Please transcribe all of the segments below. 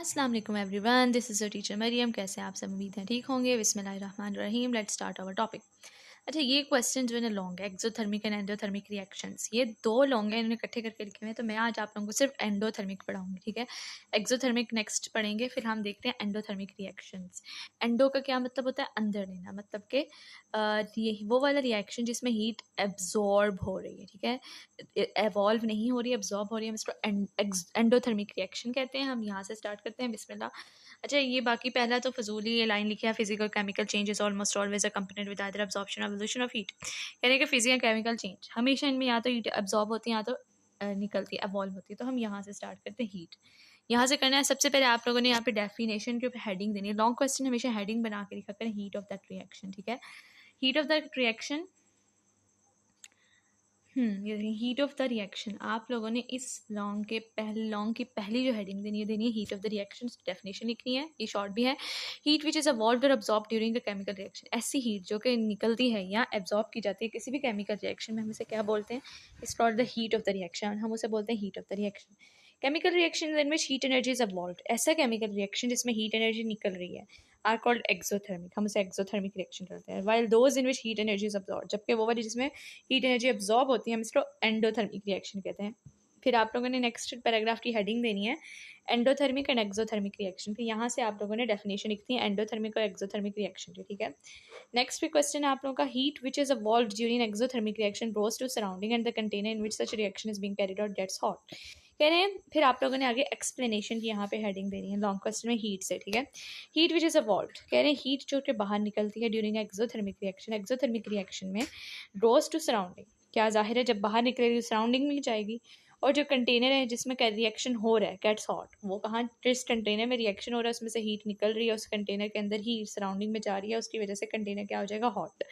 अस्सलाम वालेकुम everyone, this is your teacher Mariam. कैसे हैं आप सब? उम्मीद है ठीक होंगे। बिस्मिल्लाहिर्रहमानिर्रहीम, लेट्स स्टार्ट आवर टॉपिक। अच्छा, ये क्वेश्चन जो है ना लॉन्ग है, एक्सोथर्मिक एंड एंडोथर्मिक रिएक्शंस, ये दो लॉन्ग है, इन्होंने इकट्ठे करके लिखे हुए हैं। तो मैं आज आप लोगों को सिर्फ एंडोथर्मिक पढ़ाऊंगी, ठीक है। एक्सोथर्मिक नेक्स्ट पढ़ेंगे, फिर हम देखते हैं एंडोथर्मिक रिएक्शंस। एंडो का क्या मतलब होता है? अंदर लेना, मतलब कि ये वो वाला रिएक्शन जिसमें हीट एब्जॉर्ब हो रही है, ठीक है, एवॉल्व नहीं हो रही है, एब्जॉर्ब हो रही है, हम इसको एंडोथर्मिक रिएक्शन कहते हैं। हम यहाँ से स्टार्ट करते हैं, बिस्मिल्लाह। अच्छा, ये बाकी पहला तो फजूल ही ये लाइन लिखी है, physical chemical change is almost always accompanied with either absorption और एवोल्यूशन ऑफ हीट। कह रहे हैं कि फिजिकल केमिकल चेंज हमेशा इनमें या तो हीट एब्जॉर्ब होती है या तो निकलती है, एवॉल्व होती है। तो हम यहाँ से स्टार्ट करते हैं हीट। यहाँ से करना है, सबसे पहले आप लोगों ने यहाँ पे डेफिनेशन के ऊपर हेडिंग देनी है। लॉन्ग क्वेश्चन हमेशा हेडिंग बना के लिखा करें, हीट ऑफ दैट रिएक्शन, ठीक है। हीट ऑफ दैट रिएक्शन, ये हीट ऑफ द रिएक्शन, आप लोगों ने इस लॉन्ग की पहली जो हेडिंग देनी है heat of the reaction, definition लिखनी है, ये शॉर्ट भी है। हीट विच इज अवॉल्व्ड और absorb during the chemical reaction, ऐसी हीट जो कि निकलती है या एब्जॉर्ब की जाती है किसी भी केमिकल रिएक्शन में, हम इसे क्या बोलते हैं? It's called the heat of the reaction, हम उसे बोलते हैं heat of the reaction. Chemical reaction in which heat energy is evolved, ऐसा केमिकल रिएक्शन जिसमें हीट एनर्जी निकल रही है, आर कॉल्ड एक्सोथर्मिक, हम उसे एक्सोथर्मिक रिएक्शन करते हैं। While those in which heat energy is absorb, जबकि वो वाली जिसमें हीट एनर्जी अब्जॉर्ब होती है हम इसको एंडोथर्मिक रिएक्शन कहते हैं। फिर आप लोगों ने नेक्स्ट पैराग्राफ की हेडिंग देनी है एंडोथर्मिक एंड एक्सोथर्मिक रिएक्शन। फिर यहाँ से आप लोगों ने डेफिनेशन लिखती है एंडोथर्मिक और एक्सोथर्मिक रिएक्शन की, ठीक है। नेक्स्ट भी क्वेश्चन है आप लोगों का, heat which is evolved during exothermic reaction goes to surrounding and the container in which such reaction is being carried out gets hot. कह रहे हैं फिर आप लोगों ने आगे एक्सप्लेनेशन की यहाँ पे हेडिंग देनी है लॉन्ग क्वेश्चन में हीट से, ठीक है। हीट विच इज अवॉल्व्ड, कह रहे हैं हीट जो कि बाहर निकलती है during exothermic reaction, exothermic reaction में गोस टू सराउंडिंग, क्या जाहिर है जब बाहर निकलेगी सराउंडिंग में जाएगी, और जो कंटेनर है जिसमें रिएक्शन हो रहा है गेट्स हॉट, वो कहाँ, जिस कंटेनर में रिएक्शन हो रहा है उसमें से हीट निकल रही है, उस कंटेनर के अंदर ही सराउंडिंग में जा रही है, उसकी वजह से कंटेनर क्या हो जाएगा? Hot.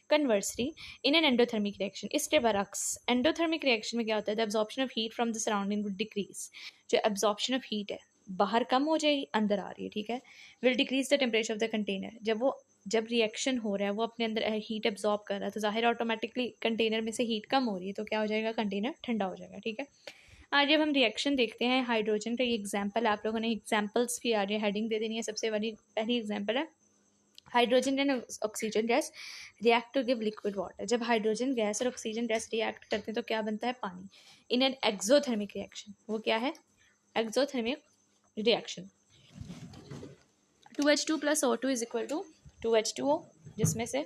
Conversely in an endothermic reaction, इसके बरक्स एंडोथर्मिक रिएक्शन में क्या होता है? The absorption of heat from the surrounding would decrease, जो एब्जॉर्प्शन ऑफ हीट है बाहर कम हो जाएगी, अंदर आ रही है, ठीक है। Will decrease the temperature of the container, जब रिएक्शन हो रहा है वो अपने अंदर हीट एब्जॉर्ब कर रहा है, तो जाहिर ऑटोमेटिकली कंटेनर में से हीट कम हो रही है, तो क्या हो जाएगा? कंटेनर ठंडा हो जाएगा, ठीक है। आज जब हम रिएक्शन देखते हैं हाइड्रोजन का, ये एग्जाम्पल आप लोगों ने एग्जाम्पल्स की आ रही है, हेडिंग दे देनी है। सबसे बड़ी पहली एग्जाम्पल है hydrogen and oxygen gas react to give liquid water. जब हाइड्रोजन गैस और ऑक्सीजन गैस रिएक्ट करते हैं तो क्या बनता है? पानी। इन एन एक्सोथर्मिक रिएक्शन, वो क्या है? Exothermic reaction. 2H2 plus O2 is equal to 2H2O, जिसमें से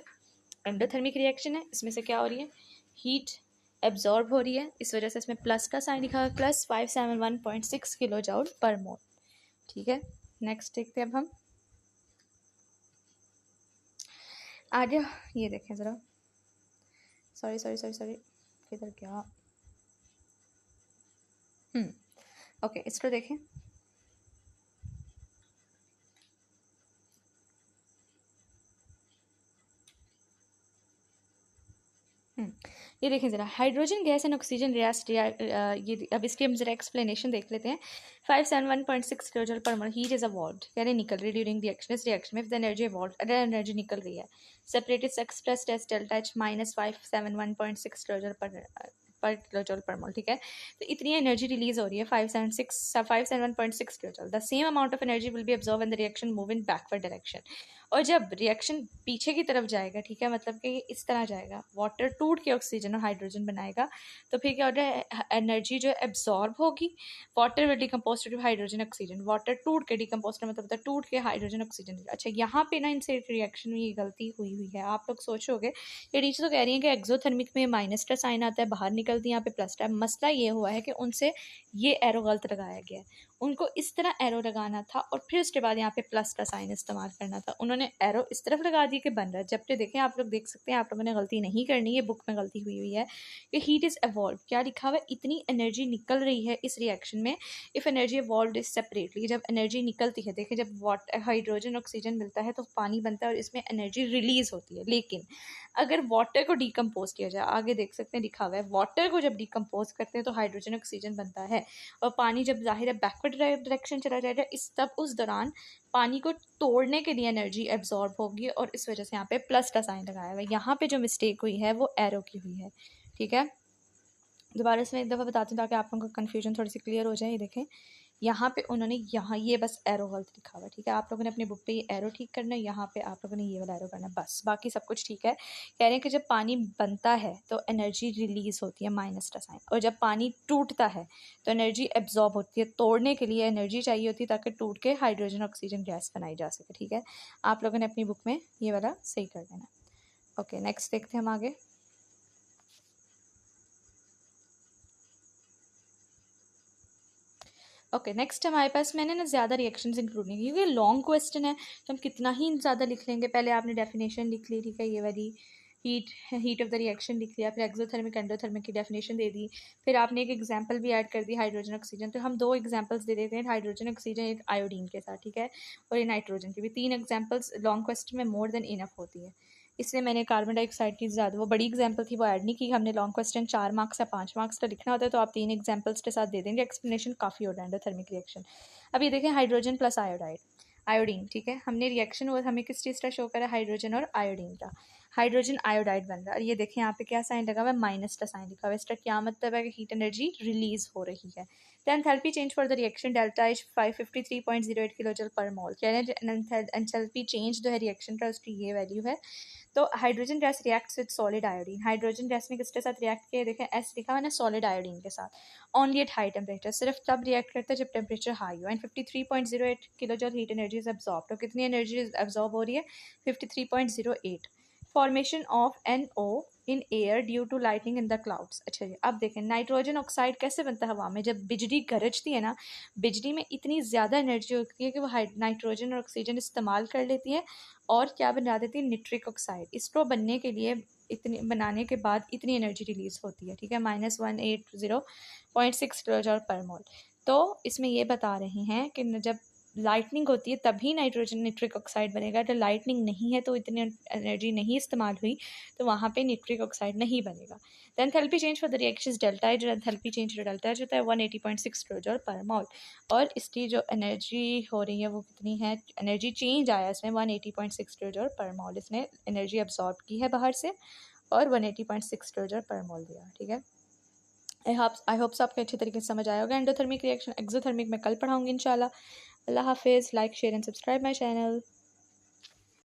एंडोथर्मिक रिएक्शन है, इसमें से क्या हो रही है? हीट एब्जॉर्ब हो रही है, इस वजह से इसमें प्लस का साइन लिखा है, प्लस 571.6 किलो जूल पर मोल, ठीक है। नेक्स्ट देखते हैं अब हम आगे, ये देखें ज़रा, सॉरी किधर क्या, ओके, इसको देखें। ये देखें ज़रा, hydrogen gas and oxygen react, ये अब इसकी हम ज़रा एक्सप्लेनेशन देख लेते हैं। 571.6 किलो जूल पर मोल हीट इज अवॉल्व्ड, यानी निकल रही ड्यूरिंग रिएक्शन, इस रिएक्शन में द एनर्जी अवॉल्व्ड, अगर एनर्जी निकल रही है, separated expressed as delta H minus 571.6 kilo joule पर किलो जूल पर मोल, ठीक है। तो इतनी एनर्जी रिलीज हो रही है 571.6 kilo joule. The same amount of energy will be absorb in the reaction move in backward direction, और जब रिएक्शन पीछे की तरफ जाएगा, ठीक है, मतलब कि इस तरह जाएगा, वाटर टूट के ऑक्सीजन और हाइड्रोजन बनाएगा, तो फिर क्या होता है? एनर्जी जो एब्जॉर्ब होगी, water will decompose to hydrogen oxygen, water टूट के डिकम्पोज का मतलब होता है टूट के हाइड्रोजन ऑक्सीजन। अच्छा, यहाँ पे ना इनसे रिएक्शन में ये गलती हुई है। आप लोग सोचोगे ये टीचर तो कह रही है कि एक्सोथर्मिक में माइनस का साइन आता है, बाहर निकलती है, यहाँ पे प्लस का। मसला ये हुआ है कि उनसे ये एरो गलत लगाया गया है, उनको इस तरह एरो लगाना था और फिर उसके बाद यहाँ पे प्लस का साइन इस्तेमाल करना था, उन्होंने एरो इस तरफ लगा दी कि बन रहा है, जबकि देखें आप लोग देख सकते हैं, आप लोगों ने गलती नहीं करनी है, बुक में गलती हुई है कि हीट इज़ एवॉल्व, क्या लिखा हुआ है? इतनी एनर्जी निकल रही है इस रिएक्शन में, if energy evolve is separately, जब एनर्जी निकलती है, देखें जब वाटर हाइड्रोजन ऑक्सीजन मिलता है तो पानी बनता है और इसमें एनर्जी रिलीज होती है, लेकिन अगर वाटर को डिकम्पोज किया जाए, आगे देख सकते हैं लिखा हुआ है, वाटर को जब डिकम्पोज करते हैं तो हाइड्रोजन ऑक्सीजन बनता है, और पानी जब जाहिर है बैकवर्ड डायरेक्शन चला जाएगा, उस दौरान पानी को तोड़ने के लिए एनर्जी एब्जॉर्ब होगी, और इस वजह से यहाँ पे प्लस का साइन लगाया हुआ है। यहाँ पे जो मिस्टेक हुई है वो एरो की हुई है, ठीक है। दोबारा से मैं एक दफ़ा बताती हूँ ताकि आप लोगों का कन्फ्यूजन थोड़ी सी क्लियर हो जाए। ये देखें, यहाँ पे उन्होंने यहाँ ये बस एरो गलत लिखा हुआ है, ठीक है। आप लोगों ने अपनी बुक पे ये एरो ठीक करना है, यहाँ पे आप लोगों ने ये वाला एरो करना है, बस बाकी सब कुछ ठीक है। कह रहे हैं कि जब पानी बनता है तो एनर्जी रिलीज होती है माइनस का साइन, और जब पानी टूटता है तो एनर्जी एब्जॉर्ब होती है। तोड़ने के लिए एनर्जी चाहिए होती है ताकि टूट के हाइड्रोजन ऑक्सीजन गैस बनाई जा सके, ठीक है। आप लोगों ने अपनी बुक में ये वाला सही कर देना। ओके, नेक्स्ट देखते हैं हम आगे। ओके, नेक्स्ट हमारे पास, मैंने ना ज़्यादा रिएक्शंस इंक्लूड नहीं की क्योंकि लॉन्ग क्वेश्चन है तो हम कितना ही ज़्यादा लिख लेंगे। पहले आपने डेफिनेशन लिख ली, ठीक है, ये वाली हीट ऑफ द रिएक्शन लिख लिया, फिर एक्सोथर्मिक एंडोथर्मिक की डेफिनेशन दे दी, फिर आपने एक एग्जांपल भी ऐड कर दी हाइड्रोजन ऑक्सीजन। तो हम दो एग्जांपल्स दे देते हैं, हाइड्रोजन ऑक्सीजन एक आयोडीन के साथ, ठीक है, और ये नाइट्रोजन की भी। 3 एग्जांपल्स लॉन्ग क्वेश्चन में मोर देन इनफ होती है, इसलिए मैंने कार्बन डाइऑक्साइड की ज़्यादा, वो बड़ी एग्जांपल थी, वो ऐड नहीं की। हमने लॉन्ग क्वेश्चन 4 मार्क्स या 5 मार्क्स का लिखना होता है तो आप 3 एग्जांपल्स के साथ दे देंगे, एक्सप्लेनेशन काफ़ी हो रहा है एंडोथर्मिक रिएक्शन। अब ये देखें, हाइड्रोजन प्लस आयोडीन, ठीक है, हमने रिएक्शन वो हमें किस चीज़ का शो करा, हाइड्रोजन और आयोडीन का। हाइड्रोजन आयोडाइड बन रहा है, और ये देखें यहाँ पे क्या साइन लगा हुआ है, माइनस का साइन लिखा हुआ है। इसका क्या मतलब है कि हीट एनर्जी रिलीज हो रही है। The enthalpy change for the reaction delta is 553.08 kilojoule पर मोल। एंथैल्पी चेंज जो है रिएक्शन का, उसकी ये वैल्यू है। तो hydrogen gas reacts with solid iodine, hydrogen gas में किसके साथ रिएक्ट किया, देखें एस लिखा हुआ है ना, सॉलिड आयोडीन के साथ। ओनली एट हाई टेम्परेचर, सिर्फ तब रिएक्ट करता है जब टेम्परेचर हाई हो। And 53.08 kilojoule heat energy is absorb. तो कितनी एनर्जी एब्जॉर्ब हो रही है, 53.08। Formation of NO in air due to lightning in the clouds. अच्छा जी, अब देखें नाइट्रोजन ऑक्साइड कैसे बनता है हवा में, जब बिजली गरजती है ना, बिजली में इतनी ज़्यादा एनर्जी होती है कि वो नाइट्रोजन और ऑक्सीजन इस्तेमाल कर लेती है और क्या बना देती है, निट्रिक ऑक्साइड। इसको बनने के लिए इतनी बनाने के बाद इतनी एनर्जी रिलीज होती है, ठीक है, -180.6 किलोजूल पर मोल। तो इसमें ये बता रहे हैं कि जब लाइटनिंग होती है तभी नाइट्रोजन निट्रिक ऑक्साइड बनेगा, तो लाइटनिंग नहीं है तो इतनी एनर्जी नहीं इस्तेमाल हुई तो वहाँ पे निट्रिक ऑक्साइड नहीं बनेगा। The enthalpy change for the reaction is delta है, जो एंथैल्पी चेंज डेल्टा है जो होता है 180.6 किलोजूल पर मोल। और इसकी जो एनर्जी हो रही है वो कितनी है, एनर्जी चेंज आया इसमें 180.6 किलोजूल पर मोल, इसने एनर्जी अब्सॉर्ब की है बाहर से और 180.6 किलोजूल पर मोल दिया, ठीक है। आई होप आपको अच्छे तरीके से समझ आया होगा। एंडोथर्मिक रिएक्शन एक्सोथर्मिक में कल पढ़ाऊंगी इंशाल्लाह। अल्लाह हाफिज़। Like share and subscribe my channel.